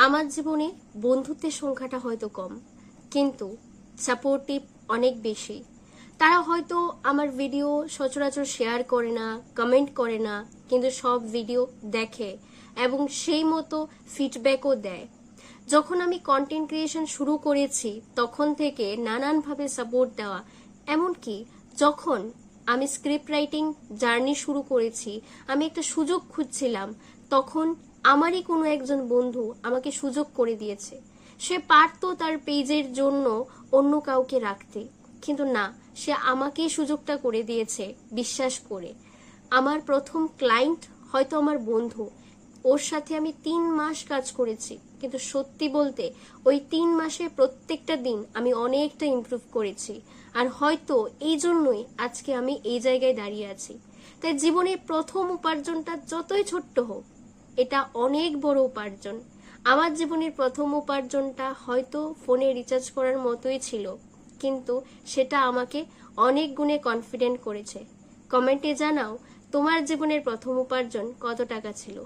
আমার জীবনে বন্ধুত্বের সংখ্যাটা হয়তো কম, কিন্তু সাপোর্টিভ অনেক বেশি। তারা হয়তো আমার ভিডিও সচরাচর শেয়ার করে না, কমেন্ট করে না, কিন্তু সব ভিডিও দেখে এবং সেই মতো ফিডব্যাকও দেয়। যখন আমি কন্টেন্ট ক্রিয়েশন শুরু করেছি তখন থেকে নানানভাবে সাপোর্ট দেওয়া, এমনকি যখন আমি স্ক্রিপ্ট রাইটিং জার্নি শুরু করেছি, আমি একটা সুযোগ খুঁজছিলাম, তখন আমারই কোনো একজন বন্ধু আমাকে সুযোগ করে দিয়েছে। সে পারতো তার পেজের জন্য অন্য কাউকে রাখতে, কিন্তু না, সে আমাকেই সুযোগটা করে দিয়েছে বিশ্বাস করে। আমার প্রথম ক্লায়েন্ট হয়তো আমার বন্ধু, ওর সাথে আমি 3 মাস কাজ করেছি, কিন্তু সত্যি বলতে ওই 3 মাসে প্রত্যেকটা দিন আমি অনেকটা ইমপ্রুভ করেছি। আর হয়তো এই জন্যই আজকে আমি এই জায়গায় দাঁড়িয়ে আছি। তাই জীবনের প্রথম উপার্জনটা যতই ছোট্ট হোক, এটা অনেক বড় উপার্জন। আমার জীবনের প্রথম উপার্জনটা হয়তো ফোনে রিচার্জ করার মতোই ছিল, কিন্তু সেটা আমাকে অনেক গুণে কনফিডেন্ট করেছে। কমেন্টে জানাও তোমার জীবনের প্রথম উপার্জন কত টাকা ছিল।